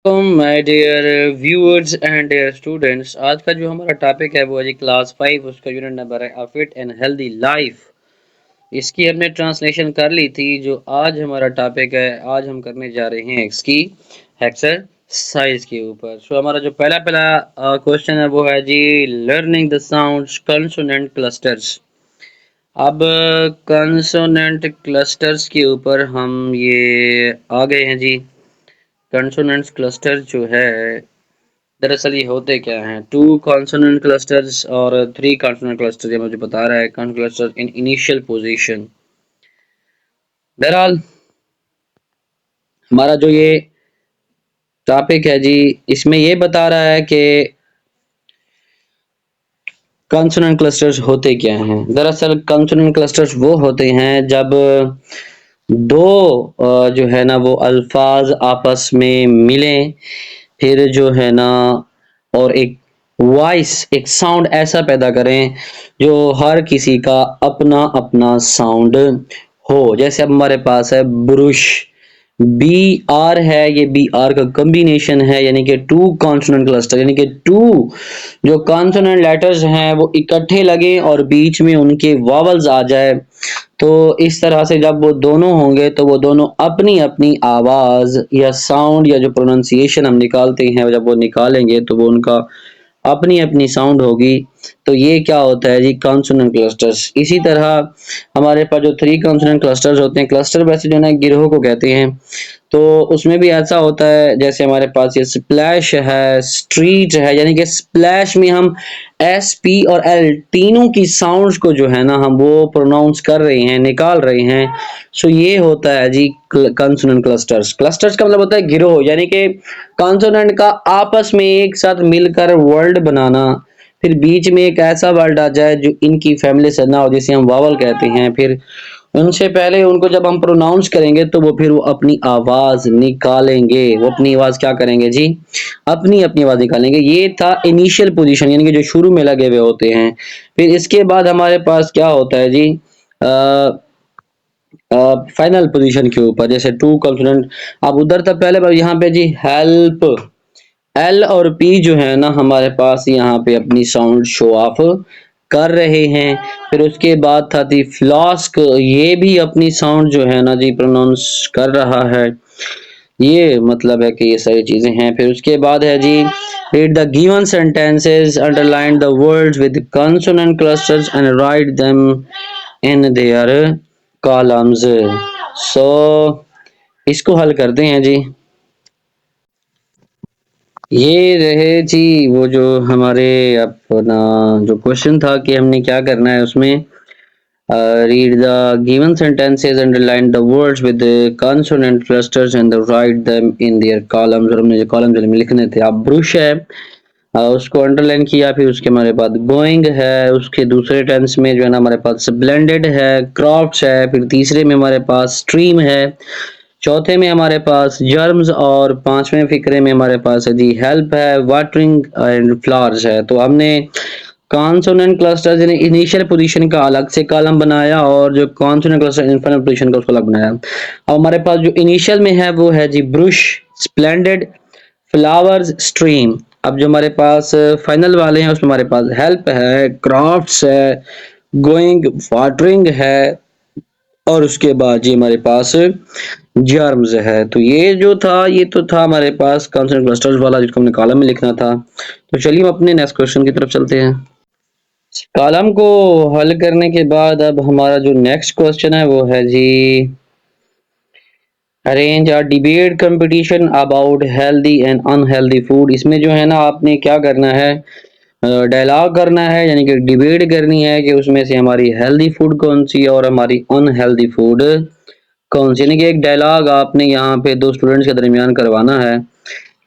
My dear viewers and dear students. आज का जो हमारा टॉपिक है वो है जी क्लास 5, उसका यूनिट नंबर है अ फिट एंड हेल्दी लाइफ। इसकी हमने ट्रांसलेशन कर ली थी। जो आज हमारा टॉपिक है, आज हम करने जा रहे हैं इसकी एक्सरसाइज के ऊपर। सो हमारा जो पहला पहला क्वेश्चन है वो है जी learning the sounds consonant clusters. अब कंसोनेंट क्लस्टर्स के ऊपर हम ये आ गए हैं जी। कंसोनेंट्स क्लस्टर जो है, दरअसल ये होते क्या हैं? टू कॉन्सोनेंट क्लस्टर्स और थ्री कॉन्सोनेंट क्लस्टर, ये मुझे बता रहा है consonant cluster in initial position. बहरहाल हमारा जो ये टॉपिक है जी, इसमें ये बता रहा है कि कॉन्सोनेंट क्लस्टर्स होते क्या हैं। दरअसल कॉन्सोनेंट क्लस्टर्स वो होते हैं जब दो जो है ना वो अल्फाज आपस में मिलें, फिर जो है ना और एक वॉइस, एक साउंड ऐसा पैदा करें जो हर किसी का अपना अपना साउंड हो। जैसे अब हमारे पास है ब्रुश, बी आर है, ये बी आर का कॉम्बिनेशन है, यानी कि टू कॉन्सोनेंट क्लस्टर, यानी कि टू जो कॉन्सोनेंट लेटर्स हैं वो इकट्ठे लगे और बीच में उनके वावल्स आ जाए। तो इस तरह से जब वो दोनों होंगे तो वो दोनों अपनी अपनी आवाज या साउंड या जो प्रोनाउंसिएशन हम निकालते हैं, जब वो निकालेंगे तो वो उनका अपनी अपनी साउंड होगी। तो ये क्या होता है जी, कॉन्सोनेंट क्लस्टर्स। इसी तरह हमारे पास जो थ्री कॉन्सोनेंट क्लस्टर्स होते हैं, क्लस्टर वैसे जो है ना गिरोह को कहते हैं, तो उसमें भी ऐसा होता है। जैसे हमारे पास ये स्प्लैश है, स्ट्रीट है, यानी कि स्प्लैश में हम एस पी और एल तीनों की साउंड्स को जो है ना हम वो प्रोनाउंस कर रहे हैं, निकाल रहे हैं। सो ये होता है जी कंसोनेंट क्लस्टर्स। क्लस्टर्स का मतलब होता है गिरोह, यानी कि कंसोनेंट का आपस में एक साथ मिलकर वर्ड बनाना। फिर बीच में एक ऐसा वर्ड आ जाए जो इनकी फैमिली से ना हो, जिसे हम वावल कहते हैं। फिर उनसे पहले उनको जब हम प्रोनाउंस करेंगे तो वो फिर वो अपनी आवाज निकालेंगे। वो अपनी आवाज क्या करेंगे जी, अपनी अपनी आवाज निकालेंगे। ये था इनिशियल पोजीशन, यानी कि जो शुरू में लगे हुए होते हैं। फिर इसके बाद हमारे पास क्या होता है जी, फाइनल पोजीशन के ऊपर, जैसे टू कॉन्सोनेंट। अब उधर था पहले, यहाँ पे जी हेल्प, एल और पी जो है ना हमारे पास यहाँ पे अपनी साउंड शो ऑफ कर रहे हैं। फिर उसके बाद था दी फ्लास्क, ये भी अपनी साउंड जो है ना जी प्रोनाउंस कर रहा है। ये मतलब है कि ये सारी चीजें हैं। फिर उसके बाद है जी read the given sentences, underline the words with consonant clusters and write them in their columns. So इसको हल करते हैं जी। ये रहे जी वो जो हमारे अपना जो क्वेश्चन था कि हमने क्या करना है उसमें। Read the given sentences, underline the words with consonant clusters and write them in their columns. और हमने जो कॉलम जो लिखने थे, अब ब्रुश है, उसको अंडरलाइन किया। फिर उसके हमारे पास गोइंग है, उसके दूसरे टेंस में जो है ना हमारे पास ब्लेंडेड है, क्राफ्ट्स है। फिर तीसरे में हमारे पास स्ट्रीम है, चौथे में हमारे पास जर्म्स, और पांचवें फिक्रे में हमारे पास है जी हेल्प है, वाटरिंग एंड फ्लावर्स है। तो हमने कॉन्सोनेंट क्लस्टर्स इनिशियल पोजीशन का अलग से कॉलम बनाया और जो कॉन्सोनेंट क्लस्टर इनफाइनल पोजीशन का उसको अलग बनाया। अब हमारे पास जो इनिशियल में है वो है जी ब्रुश, स्प्लेंडेड, फ्लावर्स, स्ट्रीम। अब जो हमारे पास फाइनल वाले हैं उसमें हमारे पास हेल्प है, क्राफ्ट्स है, गोइंग, वाटरिंग है, और उसके बाद जी हमारे पास जर्म्स है। तो ये जो था, ये तो था हमारे पास कॉन्सोनेंट क्लस्टर्स वाला जिसको हमने कॉलम में लिखना था। तो चलिए हम अपने नेक्स्ट क्वेश्चन की तरफ चलते हैं। कॉलम को हल करने के बाद अब हमारा जो नेक्स्ट क्वेश्चन है वो है जी arrange a debate competition about healthy and unhealthy food. इसमें जो है ना आपने क्या करना है, डायलॉग करना है, यानी कि डिबेट करनी है कि उसमें से हमारी हेल्दी फूड कौन सी है और हमारी अनहेल्दी फूड कौन सी। यानी कि एक डायलॉग आपने यहाँ पे दो स्टूडेंट्स के दरमियान करवाना है।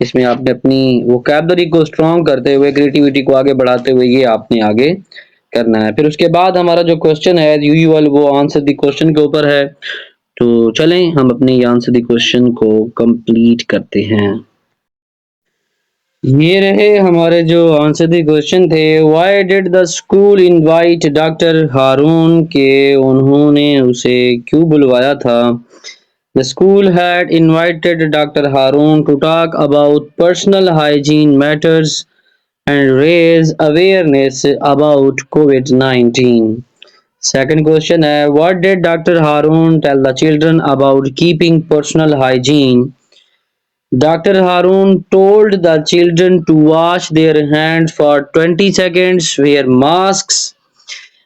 इसमें आपने अपनी वोकैबुलरी को स्ट्रॉन्ग करते हुए, क्रिएटिविटी को आगे बढ़ाते हुए ये आपने आगे करना है। फिर उसके बाद हमारा जो क्वेश्चन है यूजुअल वो आंसर द क्वेश्चन के ऊपर है। तो चलें हम अपनी आंसर द क्वेश्चन को कंप्लीट करते हैं। ये रहे हमारे जो आंसर द क्वेश्चन थे। Why did the school invite doctor Haroon, के उन्होंने उसे क्यों बुलवाया था। The school had invited Dr. Harun to talk about personal hygiene matters and raise awareness about COVID-19. Second question है, what did Dr. Harun tell the children about keeping personal hygiene? Dr. Harun told the children to wash their hands for 20 seconds, wear masks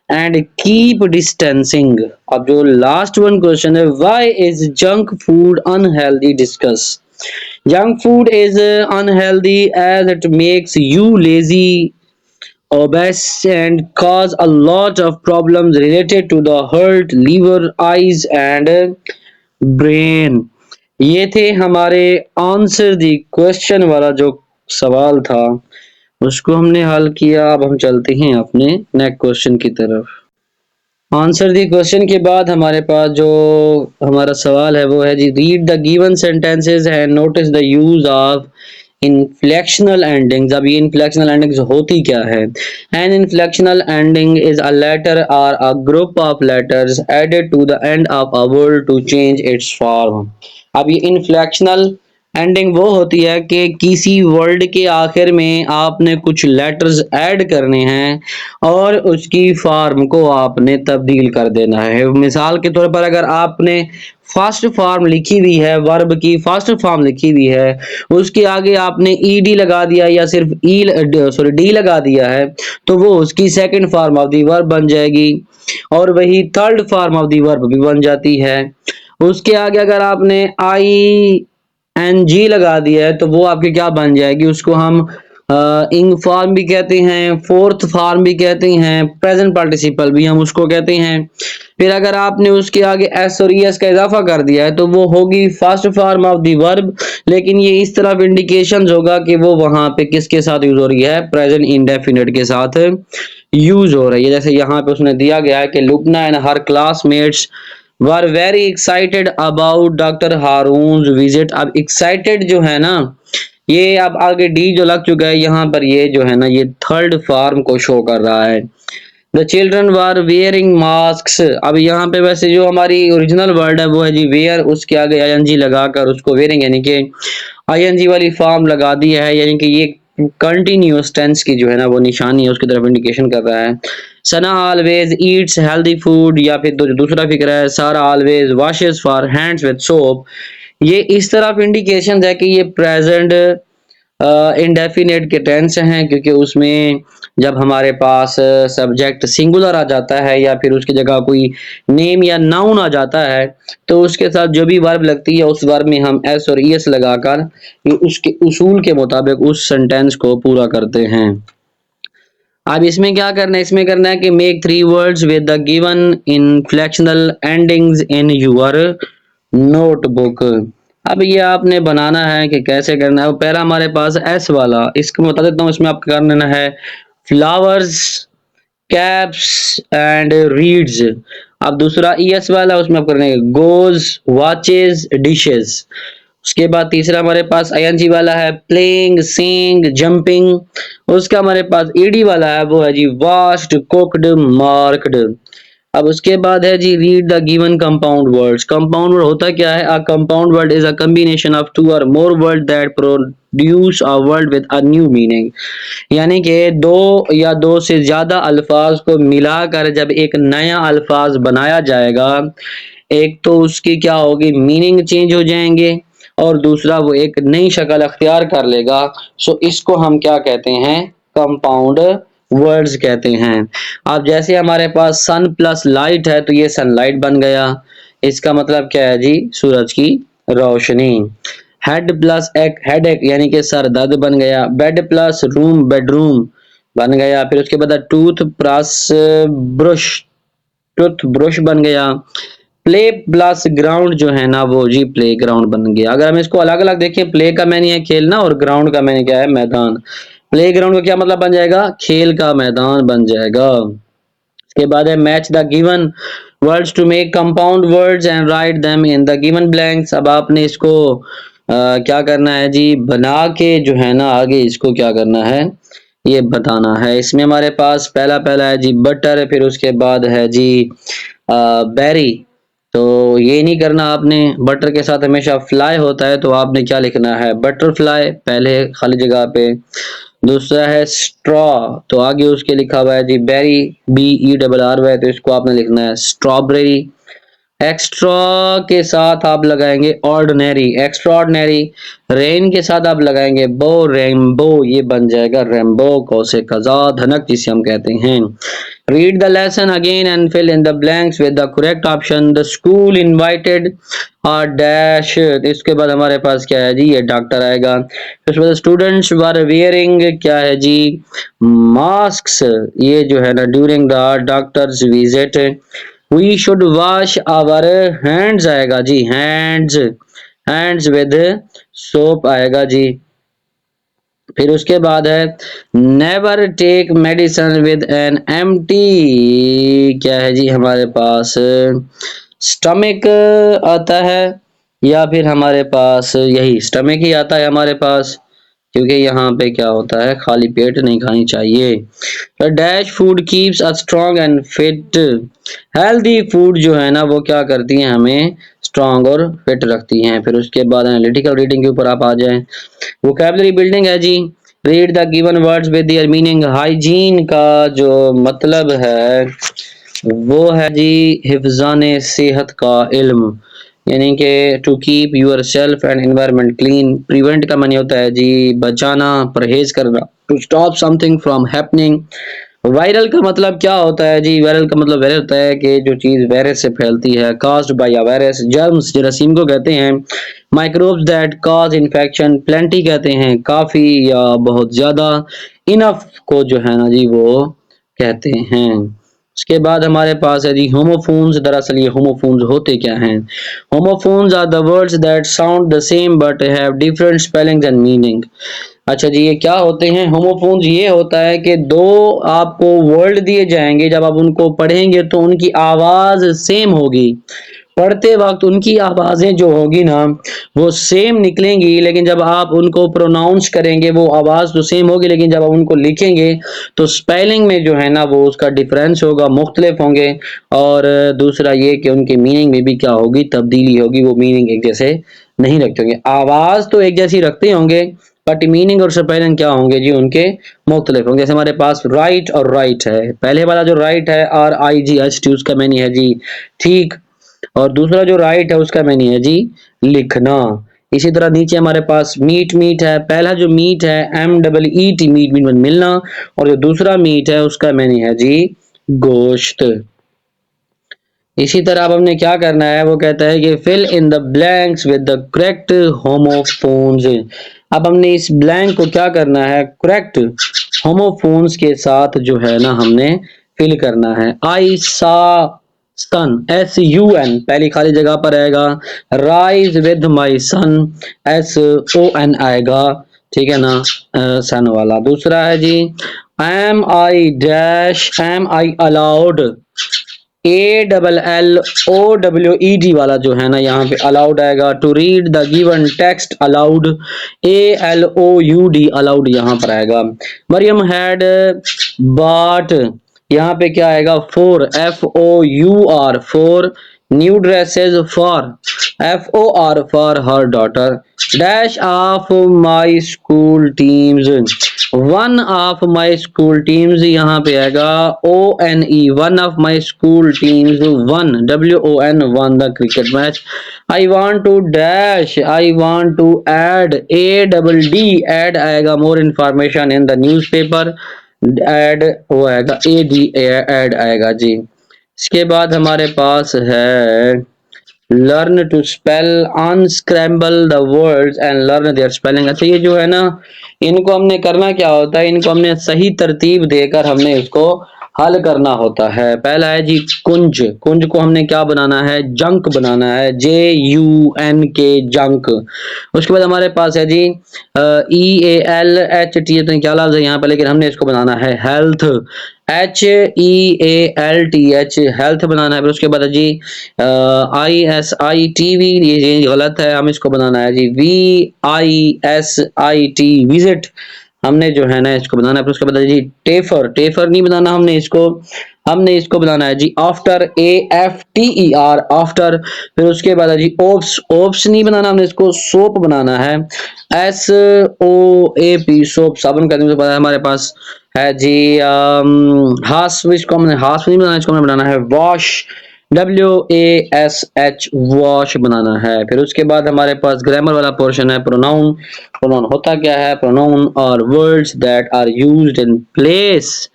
and keep distancing. अब जो last one question है, why is junk food unhealthy? Discuss. Junk food is unhealthy as it makes you lazy, obese and cause a lot of problems related to the heart, liver, eyes and brain. ये थे हमारे answer the question वाला जो सवाल था, उसको हमने हल किया। अब हम चलते हैं अपने नेक्स्ट क्वेश्चन की तरफ। आंसर दी क्वेश्चन के बाद हमारे पास जो हमारा सवाल है वो है जी, read the given sentences and notice the use of inflectional endings. अब ये इनफ्लेक्शनल एंडिंग्स होती क्या है? An inflectional ending is a letter और a group of letters added to the end of a word to change its form. अब ये inflectional ending वो होती है कि किसी वर्ड के आखिर में आपने कुछ लेटर्स ऐड करने हैं और उसकी फॉर्म को आपने तब्दील कर देना है। मिसाल के तौर पर अगर आपने फर्स्ट फॉर्म लिखी हुई है, वर्ब की फर्स्ट फॉर्म लिखी हुई है, उसके आगे आपने ईडी लगा दिया या सिर्फ डी लगा दिया है, तो वो उसकी second form of the verb बन जाएगी और वही third form of the verb भी बन जाती है। उसके आगे अगर आपने आई एन जी लगा दिया है तो वो आपकी क्या बन जाएगी, उसको हम इंग फॉर्म भी कहते हैं, फोर्थ फॉर्म भी कहते हैं, प्रेजेंट पार्टिसिपल भी हम उसको कहते हैं। फिर अगर आपने उसके आगे एस और एस का इजाफा कर दिया है तो वो होगी first form of the verb, लेकिन ये इस तरफ इंडिकेशन होगा कि वो वहां पे किसके साथ यूज हो रही है, प्रेजेंट इंडेफिनिट के साथ यूज हो रही है। जैसे यहाँ पे उसने दिया गया है कि Lubna and her classmates were very excited about doctor Haroon visit. अब एक्साइटेड जो है ना, ये अब आगे डी जो लग चुका है यहाँ पर, ये जो है ना ये थर्ड फॉर्म को शो कर रहा है। The children were wearing mask. अब यहाँ पे वैसे जो हमारी ओरिजिनल वर्ड है वो है जी वेयर, उसके आगे आईएनजी लगाकर उसको वेयरिंग यानी कि आईएनजी वाली फॉर्म लगा दी है, यानी कि ये कंटिन्यूअस टेंस की जो है ना वो निशानी है, उसकी तरफ इंडिकेशन कर रहा है। सना ऑलवेज ईट्स हेल्दी फूड, या फिर दूसरा फिक्र है सारा always washes for hands with soap. ये इस तरफ इंडिकेशन है कि ये प्रेजेंट इंडेफिनेट के टेंस हैं, क्योंकि उसमें जब हमारे पास सब्जेक्ट सिंगुलर आ जाता है या फिर उसकी जगह कोई नेम या नाउन आ जाता है तो उसके साथ जो भी वर्ब लगती है उस वर्ब में हम एस और ईएस लगाकर उसके उसूल के मुताबिक उस सेंटेंस को पूरा करते हैं। अब इसमें क्या करना है, इसमें करना है कि make 3 words with the given inflectional endings in your notebook. अब ये आपने बनाना है कि कैसे करना है। पहला हमारे पास एस वाला, इसको बता देता हूँ, इसमें आपको करना है फ्लावर्स, कैप्स एंड रीड्स। अब दूसरा ईएस वाला, उसमें आप करना है गोज, वॉचेस, डिशेस। उसके बाद तीसरा हमारे पास आईएनजी वाला है प्लेइंग, सिंग, जंपिंग। उसका हमारे पास ईडी वाला है वो है जी वॉश्ड, कुक्ड, मार्क्ड। अब उसके बाद है जी read the given compound words. Compound word होता क्या है? A compound word is a combination of 2 और more word that produce a word with a new meaning. यानी कि दो या दो से ज्यादा अल्फाज को मिलाकर जब एक नया अल्फाज बनाया जाएगा, एक तो उसकी क्या होगी, मीनिंग चेंज हो जाएंगे और दूसरा वो एक नई शक्ल अख्तियार कर लेगा। सो इसको हम क्या कहते हैं, कंपाउंड वर्ड्स कहते हैं। अब जैसे हमारे पास सन प्लस लाइट है तो ये सनलाइट बन गया, इसका मतलब क्या है जी, सूरज की रोशनी। हेड प्लस एक हेडेक यानी कि सर दर्द बन गया। बेड प्लस रूम बेडरूम बन गया। फिर उसके बाद tooth plus brush tooth brush बन गया। प्ले प्लस ग्राउंड जो है ना वो जी प्ले ग्राउंड बन गया। अगर हम इसको अलग अलग देखें, प्ले का मैंने है खेलना और ग्राउंड का मैंने क्या है, मैदान। प्ले ग्राउंड का क्या मतलब बन जाएगा, खेल का मैदान बन जाएगा। इसके बाद है match the given words to make compound words and write them in the given blanks. अब आपने इसको क्या करना है जी, बना के जो है ना आगे इसको क्या करना है, ये बताना है। इसमें हमारे पास पहला है जी बटर, फिर उसके बाद है जी बेरी, तो ये नहीं करना आपने, बटर के साथ हमेशा फ्लाई होता है, तो आपने क्या लिखना है, बटरफ्लाई पहले खाली जगह पे। दूसरा है स्ट्रॉ, तो आगे उसके लिखा हुआ है जी बेरी, BERRY, तो इसको आपने लिखना है स्ट्रॉबेरी। एक्स्ट्रा के साथ आप लगाएंगे ऑर्डिनरी, एक्स्ट्रॉर्डनरी। रेन के साथ आप लगाएंगे बो, रेनबो, ये बन जाएगा रेनबो, कौसे कजा धनक जिसे हम कहते हैं। Read the lesson again and fill in the blanks with the correct option. The school invited a dash, इसके बाद हमारे पास क्या है जी, ये डॉक्टर आएगा। उसके बाद स्टूडेंट्स वर वेयरिंग, क्या है जी, मास्क, ये जो है ना during the doctor's visit. We should wash our hands आएगा जी, हैंड्स, हैंड्स विद सोप आएगा जी। फिर उसके बाद है never take medicine with an empty, क्या है जी हमारे पास स्टमक आता है, या फिर हमारे पास यही स्टमक ही आता है हमारे पास, क्योंकि यहाँ पे क्या होता है, खाली पेट नहीं खानी चाहिए। तो dash food keeps us strong and fit, healthy food जो है ना वो क्या करती हैं, हमें स्ट्रॉन्ग और फिट रखती हैं। फिर उसके बाद एनालिटिकल रीडिंग के ऊपर आप आ जाएं। वोकैबुलरी बिल्डिंग है जी, read the given words with their meaning. Hygiene का जो मतलब है वो है जी हिफ्जाने सेहत का इल्म, यानी कि to keep yourself and environment clean. Prevent का मानी होता है जी बचाना, परहेज करना, to stop something from happening. Viral का मतलब क्या होता है जी, वायरल का मतलब वायरल होता है कि जो चीज वायरस से फैलती है, caused by a virus. Germs जरासीम को कहते हैं। Microbes that cause infection, plenty कहते हैं काफी या बहुत ज्यादा। इनफ को जो है ना जी वो कहते हैं। उसके बाद हमारे पास है जी होमोफोन्स। दरअसल ये होमोफोन्स होते क्या हैं, homophones are the words that sound the same but have different spellings and meaning. अच्छा जी, ये क्या होते हैं होमोफोन्स, ये होता है कि दो आपको वर्ड दिए जाएंगे, जब आप उनको पढ़ेंगे तो उनकी आवाज सेम होगी, पढ़ते वक्त उनकी आवाजें जो होगी ना वो सेम निकलेंगी, लेकिन जब आप उनको प्रोनाउंस करेंगे वो आवाज तो सेम होगी, लेकिन जब आप उनको लिखेंगे तो स्पेलिंग में जो है ना वो उसका डिफरेंस होगा, मुख्तलिफ होंगे। और दूसरा ये कि उनकी मीनिंग में भी क्या होगी, तब्दीली होगी, वो मीनिंग एक जैसे नहीं रखते होंगे। आवाज तो एक जैसी रखते होंगे बट मीनिंग और स्पेलिंग क्या होंगे जी उनके मुख्तलिफ होंगे। जैसे हमारे पास राइट और राइट है, पहले वाला जो राइट है RIGHT, उसका मैनी है जी ठीक, और दूसरा जो राइट है उसका मैनी है जी लिखना। इसी तरह नीचे हमारे पास मीट, मीट है, पहला जो मीट है MEET, मीट मीट में मिलना, और जो दूसरा मीट है उसका मैनी है जी गोश्त। इसी तरह अब हमने क्या करना है, वो कहता है कि fill in the blanks with the correct homophones. अब हमने इस ब्लैंक को क्या करना है, करेक्ट होमोफोन्स के साथ जो है ना हमने फिल करना है। आई सा सन, SUN पहली खाली जगह पर आएगा। Rise with my son, SON आएगा, ठीक है ना, सन वाला। दूसरा है जी एम आई अलाउड, ALLOWED वाला जो है ना यहाँ पे अलाउड आएगा। To read the given text aloud, ALOUD aloud यहाँ पर आएगा। मरियम हैड बॉट, यहाँ पे क्या आएगा, FOUR, four new dresses for, FOR her daughter. Dash of my school teams, one of my school teams यहाँ पे आएगा ONE, one of my school teams one, WON won the cricket match. I want to dash, I want to add, ADD add आएगा more information in the newspaper, add वो आएगा AD add आएगा जी। इसके बाद हमारे पास है learn to spell, unscramble the words and learn their spelling. अच्छा ये जो है ना इनको हमने करना क्या होता है, इनको हमने सही तरतीब देकर हमने इसको हल करना होता है। पहला है जी कुंज, कुंज को हमने क्या बनाना है, जंक बनाना है, JUNK जंक। उसके बाद हमारे पास है जी EALHT, तो क्या लफ्ज है यहाँ पर, लेकिन हमने इसको बनाना है हेल्थ, HEALTH हेल्थ बनाना है। फिर उसके बाद है जी ISITV, ये गलत है, हम इसको बनाना है जी VISIT विजिट, हमने जो है ना इसको बनाना है। फिर उसके बाद जी टेफर, टेफर नहीं बनाना हमने इसको, हमने इसको बनाना है जी आफ्टर, AFTER, आफ्टर। फिर उसके बाद है जी ओप्स, ओप्स नहीं बनाना, हमने इसको सोप बनाना है, SOAP, सोप, साबुन का हमारे पास है जी। हास, इसको हमने हास नहीं बनाना, इसको हमें बनाना है वॉश, WASH, वॉश बनाना है। फिर उसके बाद हमारे पास ग्रामर वाला पोर्शन है, प्रोनाउन। प्रोनाउन होता क्या है? Pronoun are words that are used in place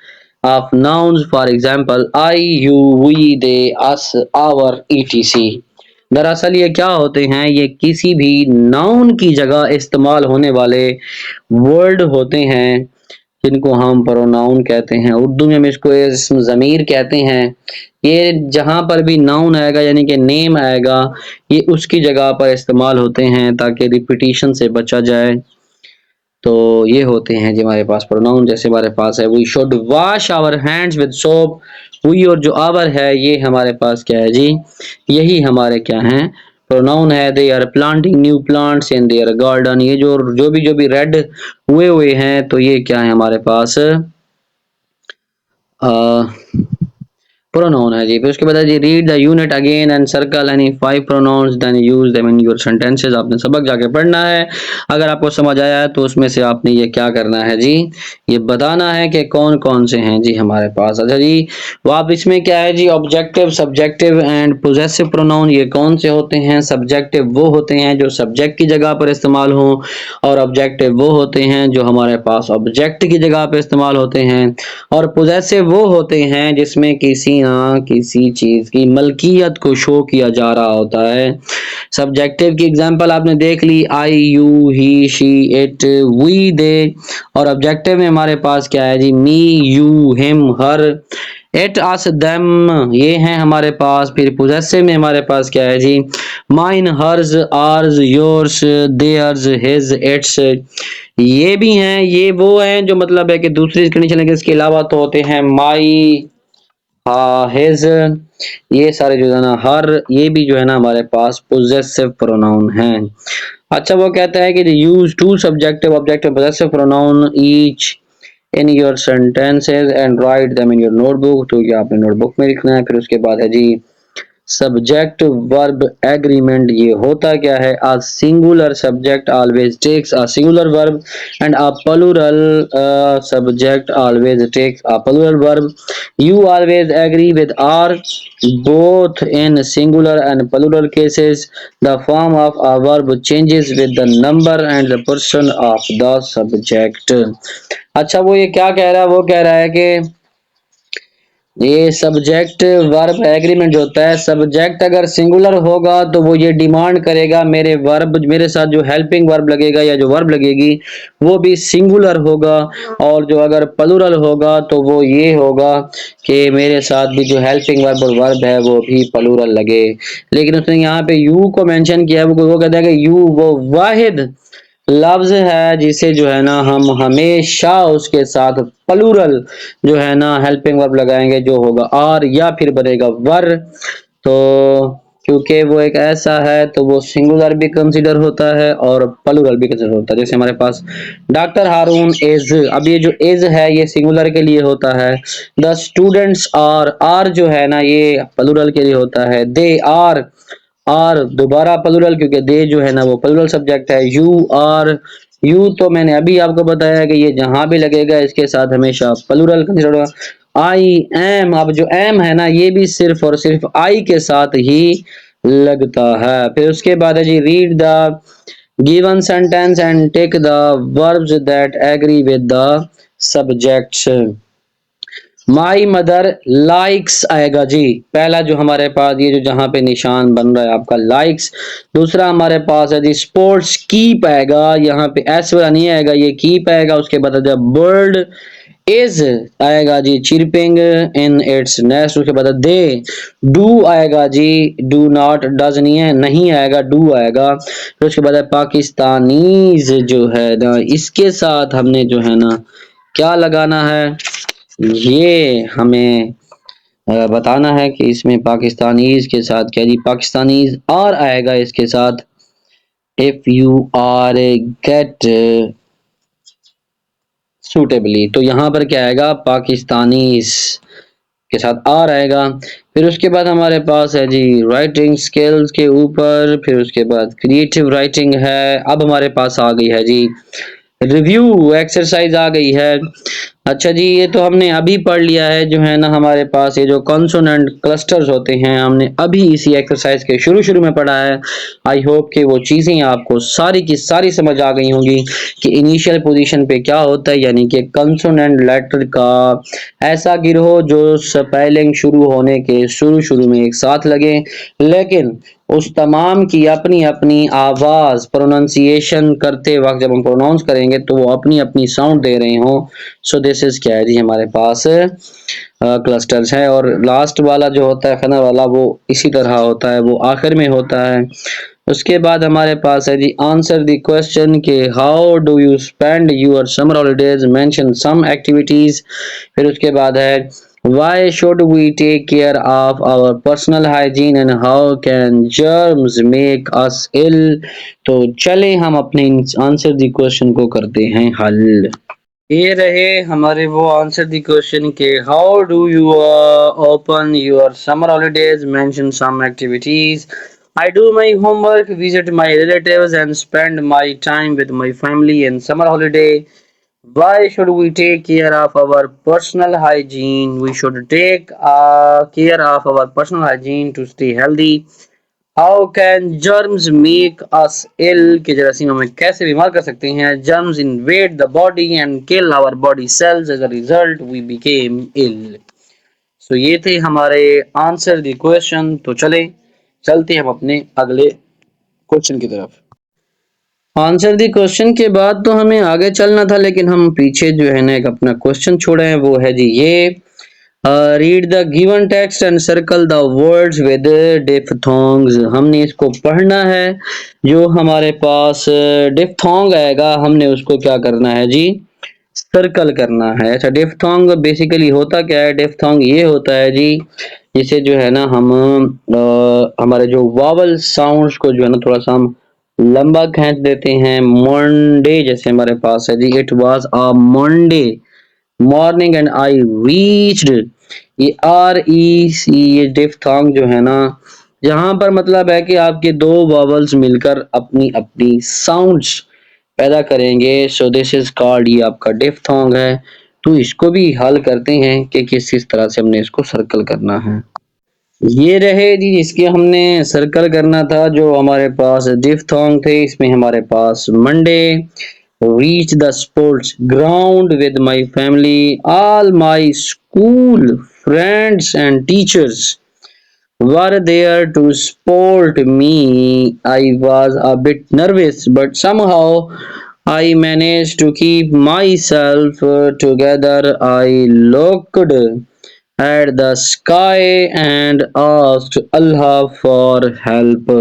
of nouns, for example I, you, we, they, us, our, etc। दरअसल ये क्या होते हैं? ये किसी भी नाउन की जगह इस्तेमाल होने वाले वर्ड होते हैं जिनको हम प्रोनाउन कहते हैं। उर्दू में हम इसको इसम ज़मीर कहते हैं। ये जहाँ पर भी नाउन आएगा यानी कि नेम आएगा, ये उसकी जगह पर इस्तेमाल होते हैं ताकि रिपीटिशन से बचा जाए। तो ये होते हैं जी हमारे पास प्रोनाउन। जैसे हमारे पास है we should wash our hands with soap, we और जो आवर है ये हमारे पास क्या है जी, यही हमारे क्या हैं? प्रोनाउन है। They are planting new plants in their garden, ये जो भी रेड हुए हुए हैं तो ये क्या है हमारे पास? प्रोनाउन है जी। फिर उसके बाद है जी read the unit again and circle any 5 pronouns then use them in your sentences. आपने सबक जाके पढ़ना है। अगर आपको समझ आया है तो उसमें से आपने ये क्या करना है जी, ये बताना है कि कौन कौन से हैं जी हमारे पास। अच्छा जी, वो आप इसमें क्या है जी, objective, subjective and possessive pronoun ये कौन से होते हैं? सब्जेक्टिव वो होते हैं जो सब्जेक्ट की जगह पर इस्तेमाल हो, और ऑब्जेक्टिव वो होते हैं जो हमारे पास ऑब्जेक्ट की जगह पर इस्तेमाल होते हैं, और पोजेसिव वो होते हैं जिसमें किसी ना किसी चीज की मलकियत को शो किया जा रहा होता है। सब्जेक्टिव की एग्जांपल आपने देख ली, I, you, he, she, it, we, they. और ऑब्जेक्टिव में हमारे पास क्या है जी, me, you, him, her, it, us, them, ये हैं हमारे पास। फिर पोजेसिव में हमारे पास क्या है जी, mine, hers, ours, yours, theirs, his, its, ये भी हैं। ये वो हैं जो मतलब है कि दूसरी कंडीशन है कि इसके अलावा तो होते हैं माई, हिज, ये सारे जो है ना, हर, ये भी जो है ना हमारे पास पोजेसिव प्रोनाउन हैं। अच्छा, वो कहता है कि use two subjective objective possessive pronoun each in your sentences and write them in your notebook. तो ये आपने नोटबुक में लिखना है। फिर उसके बाद है जी सब्जेक्ट वर्ब एग्रीमेंट। ये होता क्या है? A singular subject always takes a singular verb and a plural subject always takes a plural verb. You always agree with are both in singular and plural cases. The form of a verb changes with the number and the person of the subject। अच्छा, वो ये क्या कह रहा है? वो कह रहा है कि ये सब्जेक्ट वर्ब एग्रीमेंट जो होता है, सब्जेक्ट अगर सिंगुलर होगा तो वो ये डिमांड करेगा मेरे वर्ब, मेरे साथ जो हेल्पिंग वर्ब लगेगा या जो वर्ब लगेगी वो भी सिंगुलर होगा। और जो अगर प्लूरल होगा तो वो ये होगा कि मेरे साथ भी जो हेल्पिंग वर्ब और वर्ब है वो भी प्लूरल लगे। लेकिन उसने यहाँ पे यू को मेंशन किया है। वो कहता है कि यू वो वाहिद लफ्ज है जिसे जो है ना हम हमेशा उसके साथ प्लूरल जो है ना हेल्पिंग वर्ब लगाएंगे, जो होगा आर या फिर बनेगा वर। तो क्योंकि वो एक ऐसा है तो वो सिंगुलर भी कंसीडर होता है और प्लूरल भी कंसीडर होता है। जैसे हमारे पास डॉक्टर हारून इज, अब ये जो इज है ये सिंगुलर के लिए होता है। द स्टूडेंट्स आर जो है ना ये प्लूरल के लिए होता है। दे आर दोबारा प्लूरल, क्योंकि दे जो है ना वो प्लूरल सब्जेक्ट है। यू आर, यू तो मैंने अभी आपको बताया कि ये जहां भी लगेगा इसके साथ हमेशा प्लूरल कंसीडर होगा। आई एम, अब जो एम है ना ये भी सिर्फ और सिर्फ आई के साथ ही लगता है। फिर उसके बाद है जी read the given sentence and take the verbs that agree with the subjects. My mother likes आएगा जी, पहला जो हमारे पास ये जो जहां पे निशान बन रहा है आपका लाइक्स। दूसरा हमारे पास है जी स्पोर्ट्स कीप आएगा, यहाँ पे एस वाला नहीं आएगा, ये कीप आएगा। उसके बाद बर्ड इज आएगा जी चिरपिंग इन इट्स नेस्ट। उसके बाद दे डू आएगा जी, डू नॉट, डज नहीं है, नहीं आएगा, डू आएगा। फिर उसके बाद पाकिस्तानीज जो है ना इसके साथ हमने जो है ना क्या लगाना है, ये हमें बताना है कि इसमें पाकिस्तानीज के साथ क्या जी, पाकिस्तानीज और आएगा इसके साथ। If you are get suitably, तो यहाँ पर क्या आएगा पाकिस्तानीज। के साथ आर आएगा। फिर उसके बाद हमारे पास है जी राइटिंग स्किल्स के ऊपर, फिर उसके बाद क्रिएटिव राइटिंग है। अब हमारे पास आ गई है जी रिव्यू एक्सरसाइज आ गई है। अच्छा जी, ये तो हमने अभी पढ़ लिया है जो है ना, हमारे पास ये जो कॉन्सोनेंट क्लस्टर्स होते हैं हमने अभी इसी एक्सरसाइज के शुरू शुरू में पढ़ा है। आई होप कि वो चीज़ें आपको सारी की सारी समझ आ गई होंगी कि इनिशियल पोजीशन पे क्या होता है, यानी कि कॉन्सोनेंट लेटर का ऐसा गिरोह जो स्पेलिंग शुरू होने के शुरू शुरू में एक साथ लगे, लेकिन उस तमाम की अपनी अपनी आवाज प्रोनाउंसिएशन करते वक्त जब हम प्रोनाउंस करेंगे तो वो अपनी अपनी साउंड दे रहे हों। सो दिस इज क्या है जी, हमारे पास क्लस्टर्स है। और लास्ट वाला जो होता है खाना वाला, वो इसी तरह होता है, वो आखिर में होता है। उसके बाद हमारे पास है जी आंसर द क्वेश्चन के how do you spend your summer holidays, mention some activities. फिर उसके बाद है why should we take care of our personal hygiene and how can germs make us ill। तो चले हम अपने आंसर द क्वेश्चन को करते हैं हल। ये रहे हमारे वो आंसर द क्वेश्चन के how do you open your summer holidays, mention some activities. I do my homework, visit my relatives and spend my time with my family in summer holiday. Why should we take care of our personal hygiene? We should take care of our personal hygiene to stay healthy. How can germs make us ill? कि जरासीम हमें कैसे बीमार कर सकते हैं? Germs invade the body and kill our body cells. As a result, we became ill. So ये थे हमारे आंसर द क्वेश्चन। तो चलते हम अपने अगले क्वेश्चन की तरफ। आंसर दी क्वेश्चन के बाद तो हमें आगे चलना था, लेकिन हम पीछे जो है ना एक अपना क्वेश्चन छोड़े हैं, वो है जी ये read the given text and circle the words with diphthongs. हमने इसको पढ़ना है। जो हमारे पास डिफथोंग आएगा हमने उसको क्या करना है जी, सर्कल करना है। अच्छा, डिफथोंग बेसिकली होता क्या है? डिफथोंग ये होता है जी, जिसे जो है ना हम हमारे जो वावल साउंड्स को जो है ना थोड़ा सा हम लंबा खींच देते हैं। मंडे जैसे हमारे पास है जी, it was a Monday morning and I reached. ये आर ई सी, ये डिफथोंग जो है ना, यहाँ पर मतलब है कि आपके दो वावल्स मिलकर अपनी अपनी साउंड्स पैदा करेंगे। सो दिस इज कॉल्ड, ये आपका डिफथोंग है। तो इसको भी हल करते हैं कि किस तरह से हमने इसको सर्कल करना है। ये रहे जी इसके हमने सर्कल करना था। जो हमारे पास डिफथोंग थे, इसमें हमारे पास Monday, reach the sports ground with my family, all my school friends and teachers were there to support me. I was a bit nervous, but somehow I managed to keep myself together. I looked at the sky and asked Allah for help.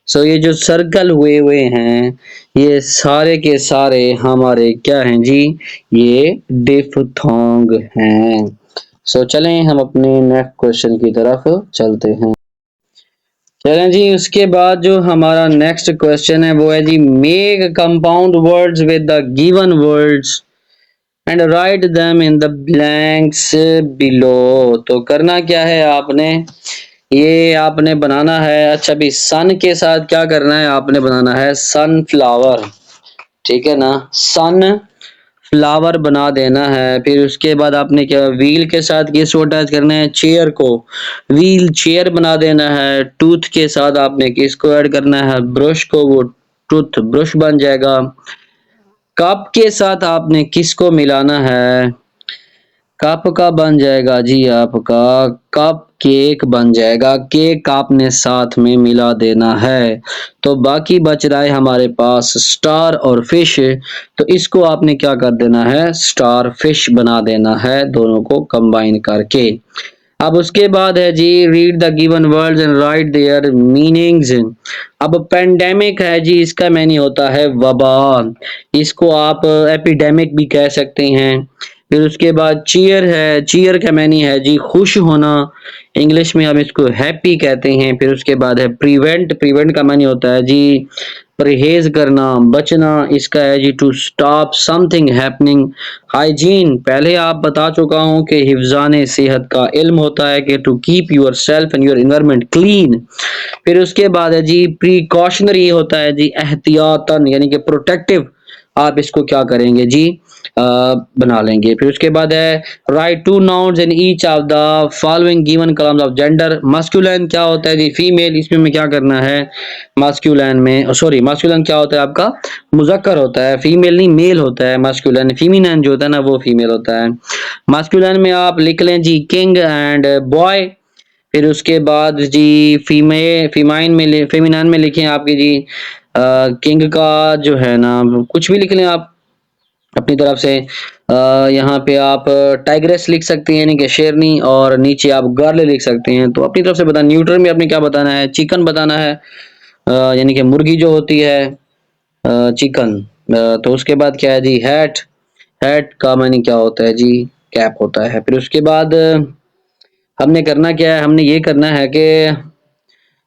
सो ये जो circle हुए हुए हैं, ये सारे के सारे हमारे क्या हैं जी, ये डिफथोंग हैं। सो चलें हम अपने नेक्स्ट क्वेश्चन की तरफ चलते हैं। चलें जी, उसके बाद जो हमारा नेक्स्ट क्वेश्चन है वो है जी make compound words with the given words and write them in the blanks below. तो करना क्या है आपने, ये आपने बनाना है। अच्छा भी सन के साथ क्या करना है, आपने बनाना है सनफ्लावर, ठीक है ना, सन फ्लावर बना देना है। फिर उसके बाद आपने क्या व्हील के साथ किसको अटैच करना है, चेयर को, व्हील चेयर बना देना है। टूथ के साथ आपने किसको ऐड करना है, ब्रश को, वो टूथ ब्रश बन जाएगा। कप के साथ आपने किसको मिलाना है, कप का बन जाएगा जी आपका कप केक बन जाएगा। केक आपने साथ में मिला देना है। तो बाकी बच रहा है हमारे पास स्टार और फिश। तो इसको आपने क्या कर देना है, स्टार फिश बना देना है, दोनों को कंबाइन करके। अब उसके बाद है जी read the given words and write their meanings. अब पेंडेमिक है जी, इसका मैंने होता है वबा। इसको आप एपिडेमिक भी कह सकते हैं। फिर उसके बाद चीयर है, चीयर का मानी है जी खुश होना, इंग्लिश में हम इसको हैप्पी कहते हैं। फिर उसके बाद है प्रिवेंट, प्रिवेंट का मानी होता है जी परहेज करना, बचना, इसका है जी to stop something happening. Hygiene पहले आप बता चुका हूं कि हिफ्जान सेहत का इल्म होता है कि to keep yourself and your environment clean. फिर उसके बाद है जी प्रिकॉशनरी होता है जी एहतियातन यानी कि प्रोटेक्टिव, आप इसको क्या करेंगे जी बना लेंगे। फिर उसके बाद है right two nouns in each of the following given columns of gender. Masculine क्या होता है जी फीमेल, इसमें हमें क्या करना है मास्कुलिन में, सॉरी मास्कुलिन क्या होता है आपका मुजक्कर होता है, फीमेल नहीं मेल होता है मास्कुलिन, फेमिनिन जो होता है ना वो फीमेल होता है। मास्कुलिन में आप लिख लें जी किंग एंड बॉय। फिर उसके बाद जी फीमाइन में फेमिनान में लिखें आपके जी किंग का जो है ना कुछ भी लिख लें आप अपनी तरफ से। यहाँ पे आप टाइग्रेस लिख सकते हैं यानी कि शेरनी, और नीचे आप गर्ल लिख सकते हैं। तो अपनी तरफ से बता, न्यूट्रल में आपने क्या बताना है, चिकन बताना है यानी कि मुर्गी जो होती है चिकन। तो उसके बाद क्या है जी हैट, हैट का मानी क्या होता है जी कैप होता है। फिर उसके बाद हमने करना क्या है, हमने ये करना है कि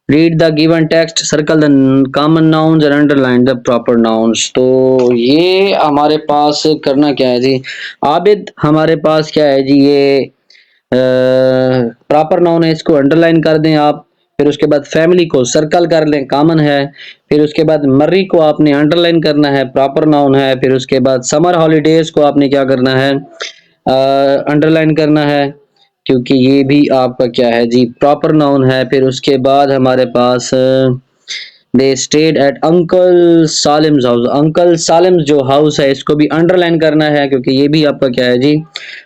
read the given text, circle the common nouns and underline the proper nouns. तो ये हमारे पास करना क्या है जी आबिद, हमारे पास क्या है जी ये प्रॉपर नाउन है, इसको अंडरलाइन कर दें आप। फिर उसके बाद फैमिली को सर्कल कर लें, कॉमन है। फिर उसके बाद मर्री को आपने अंडरलाइन करना है, प्रॉपर नाउन है। फिर उसके बाद समर हॉलीडेज को आपने क्या करना है अंडरलाइन करना है, क्योंकि ये भी आपका क्या है जी प्रॉपर नाउन है। फिर उसके बाद हमारे पास they stayed at uncle Salim's house, uncle Salim's जो हाउस है इसको भी अंडरलाइन करना है, क्योंकि ये भी आपका क्या है जी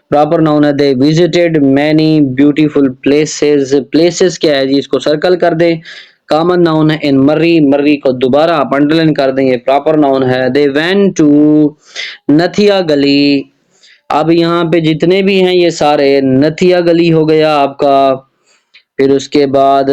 प्रॉपर नाउन है। They visited many beautiful places, places क्या है जी इसको सर्कल कर दे, कॉमन नाउन है। इन मर्री, मर्री को दोबारा आप अंडरलाइन कर दें, ये प्रॉपर नाउन है। दे वेंट टू नथिया गली, अब यहाँ पे जितने भी हैं ये सारे नथिया गली हो गया आपका। फिर उसके बाद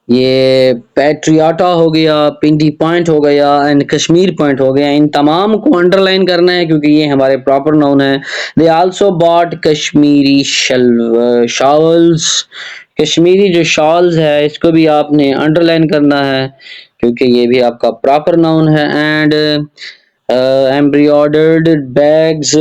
ये पैट्रियाटा हो गया, पिंडी पॉइंट हो गया एंड कश्मीर पॉइंट हो गया। इन तमाम को अंडरलाइन करना है क्योंकि ये हमारे प्रॉपर नाउन है। They also bought Kashmiri shawls, Kashmiri जो शॉल्स है इसको भी आपने अंडरलाइन करना है क्योंकि ये भी आपका प्रॉपर नाउन है। एंड एम्ब्रॉयडर्ड बैग्स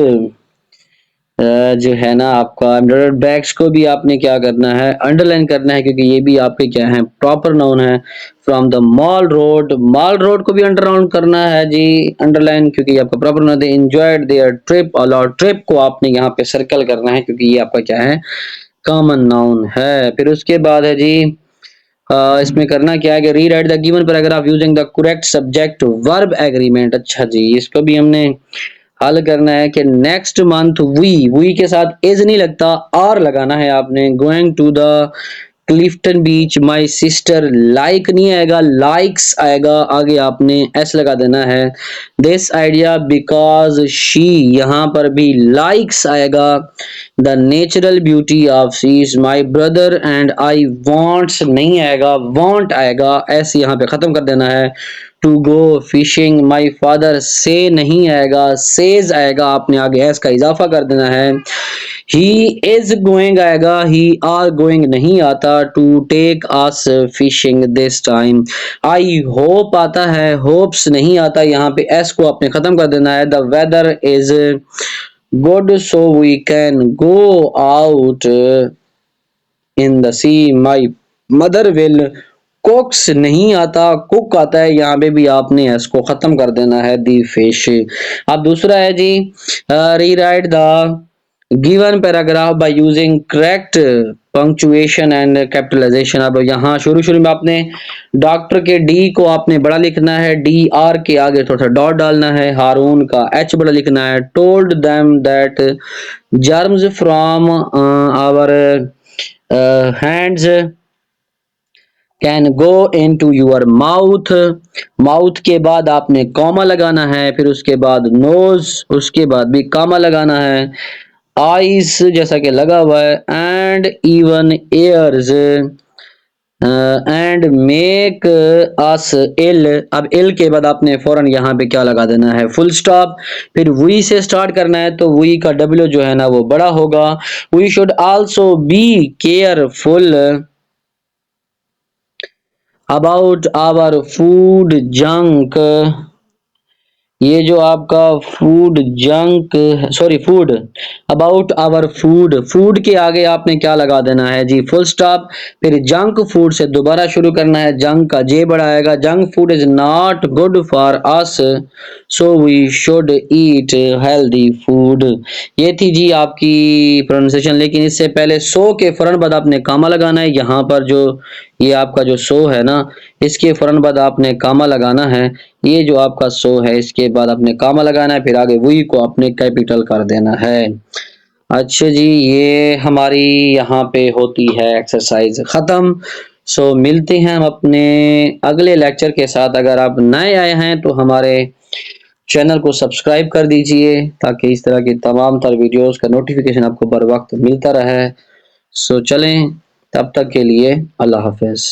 जो है ना आपका एम्ब्रॉयडर्ड बैग्स को भी आपने क्या करना है अंडरलाइन करना है क्योंकि ये भी आपके क्या है प्रॉपर नाउन है। From the mall road, mall road को भी अंडरलाइन करना है जी अंडरलाइन क्योंकि ये आपका प्रॉपर नाउन है। एंजॉयड देयर ट्रिप, और ट्रिप को आपने यहाँ पे सर्कल करना है क्योंकि ये आपका क्या है कॉमन नाउन है। फिर उसके बाद है जी इसमें करना क्या है कि rewrite the given paragraph using the correct subject verb agreement. अच्छा जी इसको भी हमने हल करना है कि नेक्स्ट मंथ वी के साथ इज नहीं लगता आर लगाना है आपने। Going to the Clifton beach my sister, like नहीं आएगा लाइक्स आएगा, आगे आपने एस लगा देना है। दिस आइडिया बिकॉज शी, यहाँ पर भी लाइक्स आएगा। The natural beauty of seas my brother and I wants नहीं आएगा वॉन्ट आएगा, एस यहाँ पे खत्म कर देना है। To go fishing my father से नहीं आएगा सेज आएगा, आपने आगे एस का इजाफा कर देना है। ही इज गोइंग आएगा, ही आर गोइंग नहीं आता। To take us fishing this time, I hope आता है होप्स नहीं आता, यहाँ पे एस को आपने खत्म कर देना है। The weather is good so we can go out in the sea, my mother will cooks नहीं आता कुक आता है, यहाँ पे भी आपने इसको खत्म कर देना है दी फिश। अब दूसरा है जी rewrite the given paragraph by using correct punctuation and capitalisation. अब यहाँ शुरू शुरू में आपने डॉक्टर के डी को आपने बड़ा लिखना है, डी आर के आगे थोड़ा सा डॉट डालना है। हारून का एच बड़ा लिखना है। Told them that germs from our hands can go into your mouth, mouth के बाद आपने कॉमा लगाना है। फिर उसके बाद नोज, उसके बाद भी कॉमा लगाना है। आईज जैसा कि लगा हुआ है and even airs, and make us ill. अब इल के बाद आपने फौरन यहाँ पे क्या लगा देना है, फुल स्टॉप। फिर वी से स्टार्ट करना है तो वी का डब्ल्यू जो है ना वो बड़ा होगा। We should also be careful about our food junk. ये जो आपका food junk, sorry food, about our food, food के आगे आपने क्या लगा देना है जी, फुल स्टॉप। फिर जंक फूड से दोबारा शुरू करना है, जंक का जे बड़ा आएगा। Junk food is not good for us, so we should eat healthy food. ये थी जी आपकी प्रोनाउंसिएशन, लेकिन इससे पहले सो के फौरन बाद आपने कामा लगाना है। यहाँ पर जो ये आपका जो सो है ना, इसके फौरन बाद आपने कामा लगाना है। ये जो आपका सो है इसके बाद आपने कामा लगाना है, फिर आगे वही को आपने कैपिटल कर देना है। अच्छा जी, ये हमारी यहाँ पे होती है एक्सरसाइज खत्म। सो मिलते हैं हम अपने अगले लेक्चर के साथ। अगर आप नए आए हैं तो हमारे चैनल को सब्सक्राइब कर दीजिए ताकि इस तरह की तमाम तर वीडियोस का नोटिफिकेशन आपको बर वक्त मिलता रहे। सो चलें, तब तक के लिए अल्लाह हाफिज।